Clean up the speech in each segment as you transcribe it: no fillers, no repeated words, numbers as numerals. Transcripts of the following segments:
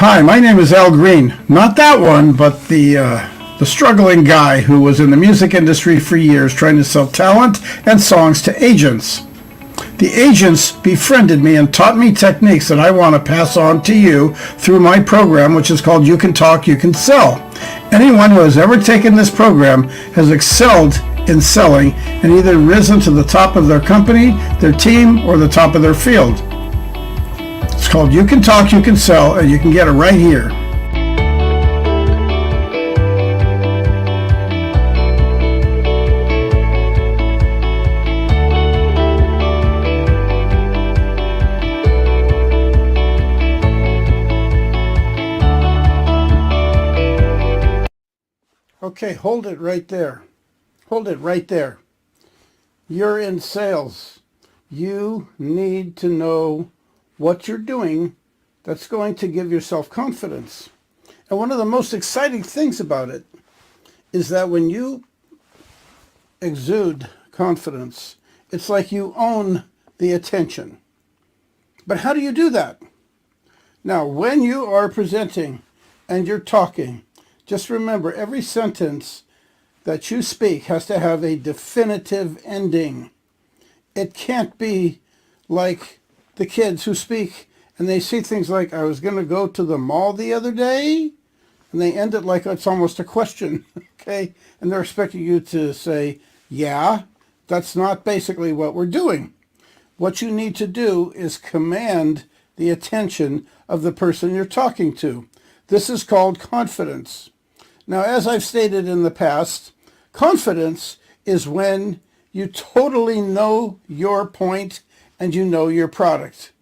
Hi, my name is Al Green. Not that one, but the struggling guy who was in the music industry for years trying to sell talent and songs to agents. The agents befriended me and taught me techniques that I want to pass on to you through my program, which is called You Can Talk, You Can Sell. Anyone who has ever taken this program has excelled in selling and either risen to the top of their company, their team, or the top of their field. It's called You Can Talk, You Can Sell, and you can get it right here. Okay, hold it right there. Hold it right there. You're in sales. You need to know what you're doing that's going to give yourself confidence. And one of the most exciting things about it is that when you exude confidence, it's like you own the attention. But how do you do that? Now, when you are presenting and you're talking, just remember every sentence that you speak has to have a definitive ending. It can't be like the kids who speak and they say things like, I was going to go to the mall the other day, and they end it like it's almost a question, okay? And they're expecting you to say, yeah, that's not basically what we're doing. What you need to do is command the attention of the person you're talking to. This is called confidence. Now, as I've stated in the past, confidence is when you totally know your point and you know your product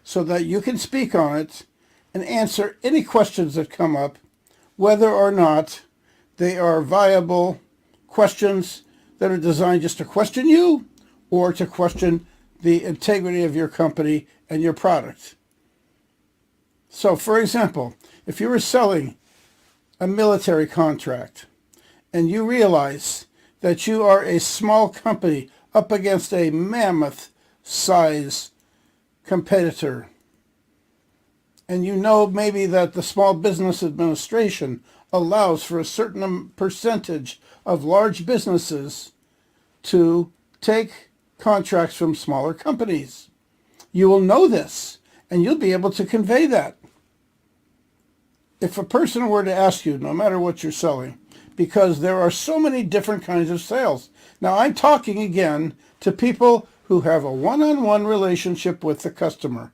so that you can speak on it and answer any questions that come up, whether or not they are viable questions that are designed just to question you or to question the integrity of your company and your product. So, for example, if you were selling a military contract and you realize that you are a small company up against a mammoth size competitor, and you know maybe that the Small Business Administration allows for a certain percentage of large businesses to take contracts from smaller companies. You will know this, and you'll be able to convey that. If a person were to ask you, no matter what you're selling, because there are so many different kinds of sales. Now, I'm talking again to people who have a one-on-one relationship with the customer.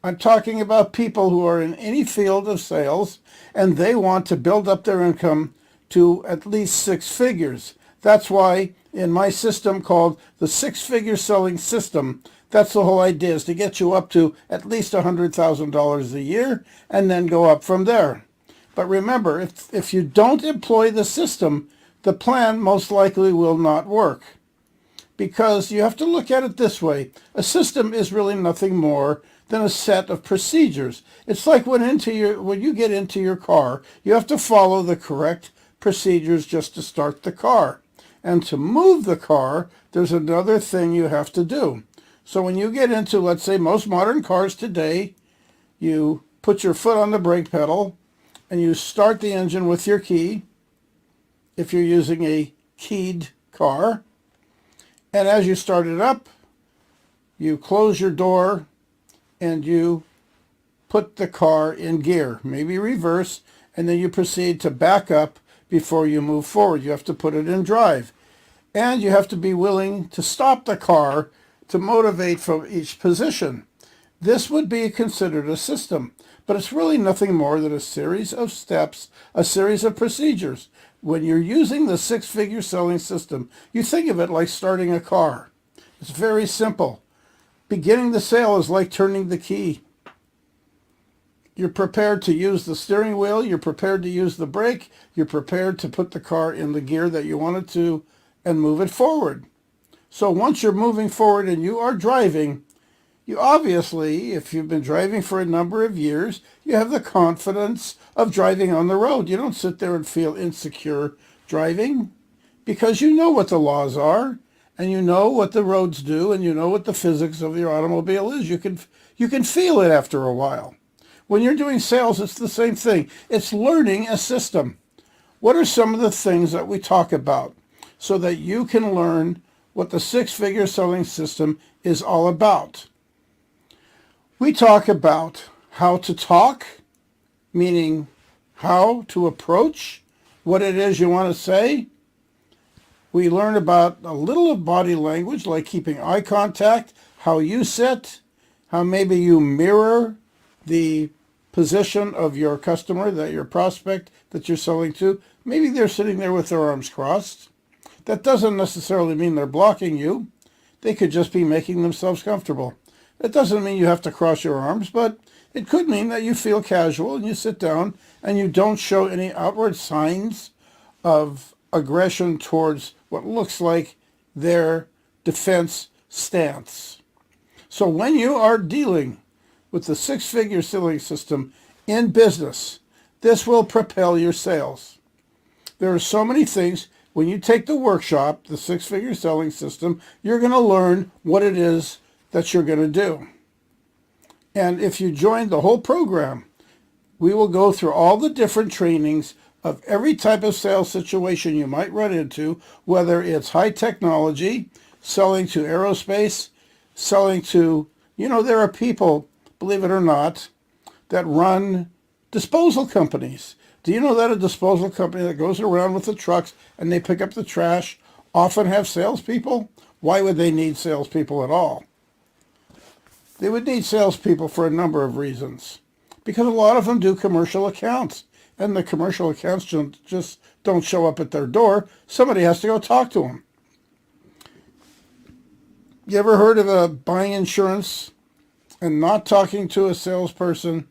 I'm talking about people who are in any field of sales and they want to build up their income to at least six figures. That's why in my system called the six-figure selling system, that's the whole idea, is to get you up to at least $100,000 a year and then go up from there. But remember, if you don't employ the system, the plan most likely will not work. Because you have to look at it this way. A system is really nothing more than a set of procedures. It's like when you get into your car, you have to follow the correct procedures just to start the car. And to move the car, there's another thing you have to do. So when you get into, let's say, most modern cars today, you put your foot on the brake pedal and you start the engine with your key, if you're using a keyed car. And as you start it up, you close your door and you put the car in gear, maybe reverse, and then you proceed to back up before you move forward. You have to put it in drive. And you have to be willing to stop the car to motivate from each position. This would be considered a system, but it's really nothing more than a series of steps, a series of procedures. When you're using the six-figure selling system, you think of it like starting a car. It's very simple. Beginning the sale is like turning the key. You're prepared to use the steering wheel, you're prepared to use the brake, you're prepared to put the car in the gear that you want it to and move it forward. So once you're moving forward and you are driving, you obviously, if you've been driving for a number of years, you have the confidence of driving on the road. You don't sit there and feel insecure driving because you know what the laws are and you know what the roads do and you know what the physics of your automobile is. You can feel it after a while. When you're doing sales, it's the same thing. It's learning a system. What are some of the things that we talk about so that you can learn what the six-figure selling system is all about? We talk about how to talk, meaning how to approach what it is you want to say. We learn about a little of body language, like keeping eye contact, how you sit, how maybe you mirror the position of your customer, that your prospect that you're selling to. Maybe they're sitting there with their arms crossed. That doesn't necessarily mean they're blocking you. They could just be making themselves comfortable. That doesn't mean you have to cross your arms, but it could mean that you feel casual and you sit down and you don't show any outward signs of aggression towards what looks like their defense stance. So when you are dealing with the six-figure selling system in business, this will propel your sales. There are so many things. When you take the workshop, the six-figure selling system, you're going to learn what it is that you're going to do. And if you join the whole program, we will go through all the different trainings of every type of sales situation you might run into, whether it's high technology, selling to aerospace, selling to, there are people, believe it or not, that run disposal companies. Do you know that a disposal company that goes around with the trucks and they pick up the trash often have salespeople? Why would they need salespeople at all? They would need salespeople for a number of reasons. Because a lot of them do commercial accounts. And the commercial accounts just don't show up at their door. Somebody has to go talk to them. You ever heard of buying insurance and not talking to a salesperson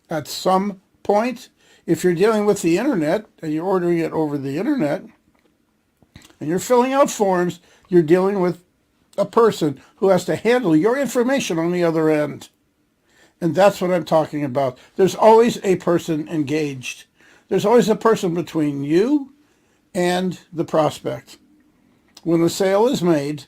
at some point? If you're dealing with the internet and you're ordering it over the internet and you're filling out forms, you're dealing with a person who has to handle your information on the other end. And that's what I'm talking about. There's always a person engaged. There's always a person between you and the prospect. When the sale is made,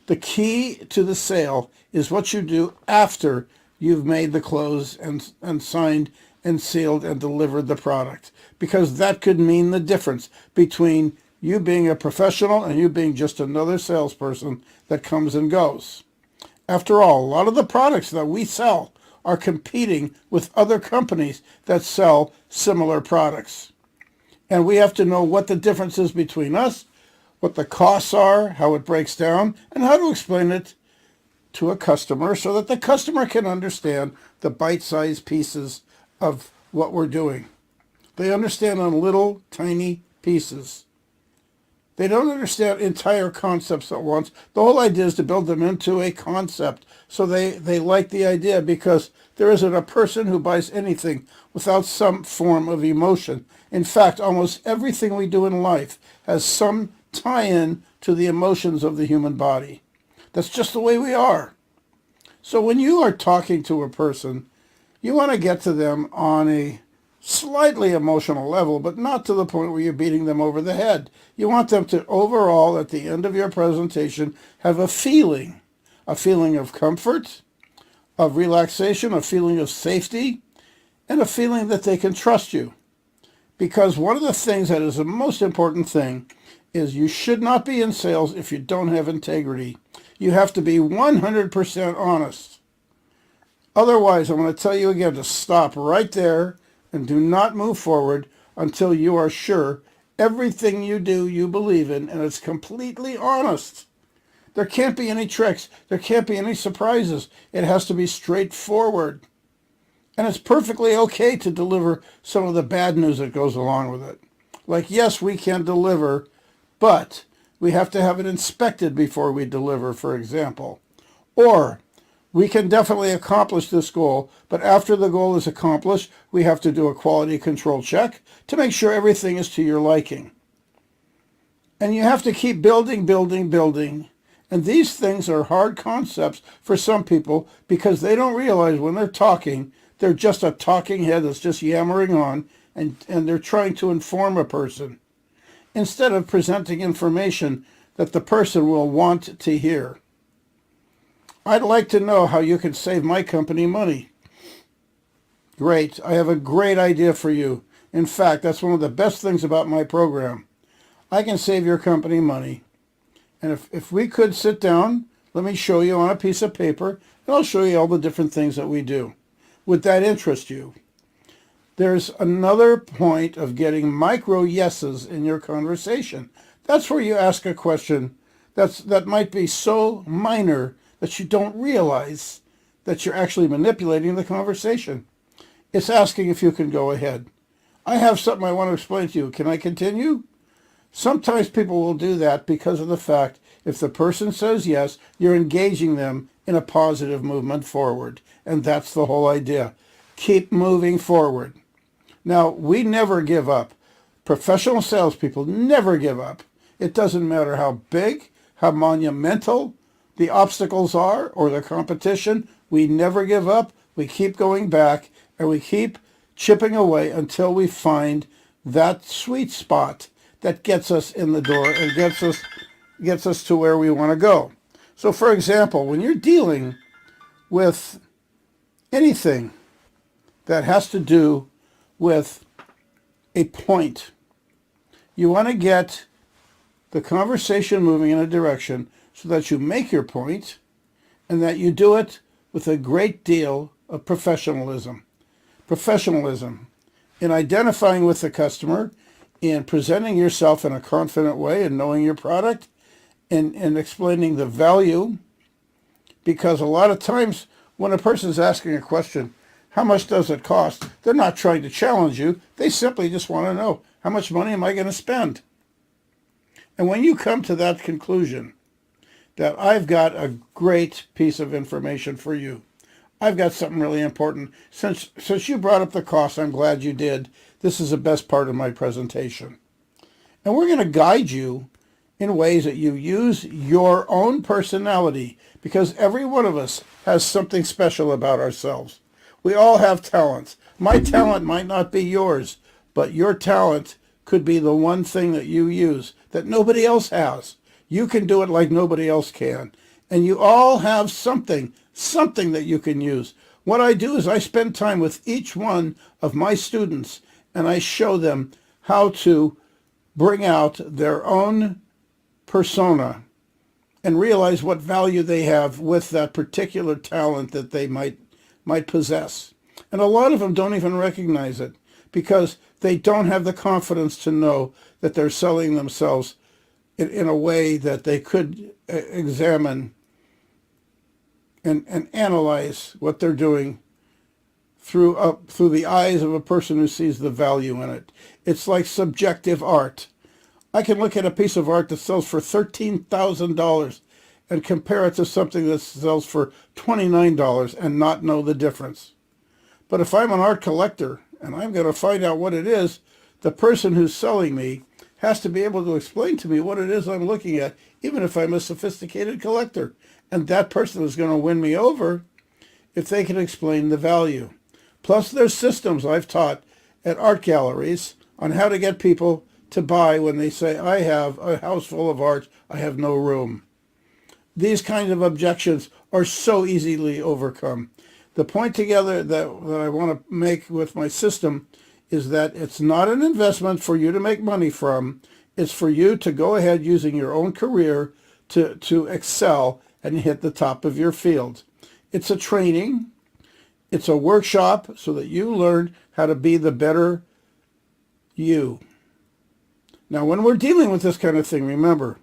the key to the sale is what you do after you've made the close and signed and sealed and delivered the product. Because that could mean the difference between you being a professional and you being just another salesperson that comes and goes. After all, a lot of the products that we sell are competing with other companies that sell similar products. And we have to know what the difference is between us, what the costs are, how it breaks down, and how to explain it to a customer so that the customer can understand the bite-sized pieces of what we're doing. They understand on little, tiny pieces. They don't understand entire concepts at once. The whole idea is to build them into a concept so they like the idea, because there isn't a person who buys anything without some form of emotion. In fact, almost everything we do in life has some tie-in to the emotions of the human body. That's just the way we are. So when you are talking to a person, you want to get to them on a slightly emotional level, but not to the point where you're beating them over the head. You want them to overall, at the end of your presentation, have a feeling of comfort, of relaxation, a feeling of safety, and a feeling that they can trust you. Because one of the things that is the most important thing is you should not be in sales if you don't have integrity. You have to be 100% honest. Otherwise, I'm going to tell you again to stop right there and do not move forward until you are sure everything you do you believe in and it's completely honest. There can't be any tricks. There can't be any surprises. It has to be straightforward. And it's perfectly okay to deliver some of the bad news that goes along with it. Like, yes, we can deliver, but we have to have it inspected before we deliver, for example. Or we can definitely accomplish this goal, but after the goal is accomplished, we have to do a quality control check to make sure everything is to your liking. And you have to keep building. And these things are hard concepts for some people because they don't realize when they're talking, they're just a talking head that's just yammering on, and they're trying to inform a person instead of presenting information that the person will want to hear. I'd like to know how you can save my company money. Great. I have a great idea for you. In fact, that's one of the best things about my program. I can save your company money. And if we could sit down, let me show you on a piece of paper, and I'll show you all the different things that we do. Would that interest you? There's another point of getting micro yeses in your conversation. That's where you ask a question that might be so minor that you don't realize that you're actually manipulating the conversation. It's asking if you can go ahead. I have something I want to explain to you. Can I continue? Sometimes people will do that because of the fact if the person says yes, you're engaging them in a positive movement forward. And that's the whole idea. Keep moving forward. Now, we never give up. Professional salespeople never give up. It doesn't matter how big, how monumental the obstacles are or the competition. We never give up. We keep going back and we keep chipping away until we find that sweet spot that gets us in the door and gets us to where we want to go. So, for example, when you're dealing with anything that has to do with a point, you want to get the conversation moving in a direction so that you make your point and that you do it with a great deal of professionalism. Professionalism in identifying with the customer, in presenting yourself in a confident way and knowing your product, and explaining the value. Because a lot of times when a person's asking a question, how much does it cost? They're not trying to challenge you. They simply just want to know, how much money am I going to spend? And when you come to that conclusion, that I've got a great piece of information for you, I've got something really important. Since you brought up the cost, I'm glad you did. This is the best part of my presentation. And we're going to guide you in ways that you use your own personality, because every one of us has something special about ourselves. We all have talents. My talent might not be yours, but your talent could be the one thing that you use that nobody else has. You can do it like nobody else can. And you all have something that you can use. What I do is I spend time with each one of my students and I show them how to bring out their own persona and realize what value they have with that particular talent that they might possess. And a lot of them don't even recognize it because they don't have the confidence to know that they're selling themselves in a way that they could examine and analyze what they're doing through the eyes of a person who sees the value in it. It's like subjective art. I can look at a piece of art that sells for $13,000 and compare it to something that sells for $29 and not know the difference. But if I'm an art collector and I'm going to find out what it is, the person who's selling me has to be able to explain to me what it is I'm looking at, even if I'm a sophisticated collector. And that person is going to win me over if they can explain the value. Plus, there's systems I've taught at art galleries on how to get people to buy when they say, I have a house full of art, I have no room. These kinds of objections are so easily overcome. The point together that I want to make with my system is that it's not an investment for you to make money from. It's for you to go ahead using your own career to excel and hit the top of your field. It's a training. It's a workshop so that you learn how to be the better you. Now, when we're dealing with this kind of thing, remember,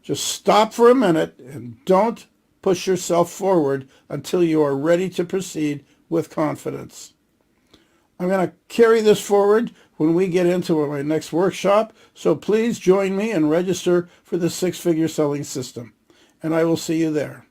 just stop for a minute and don't push yourself forward until you are ready to proceed with confidence. I'm going to carry this forward when we get into my next workshop, so please join me and register for the 6-Figure Selling System, and I will see you there.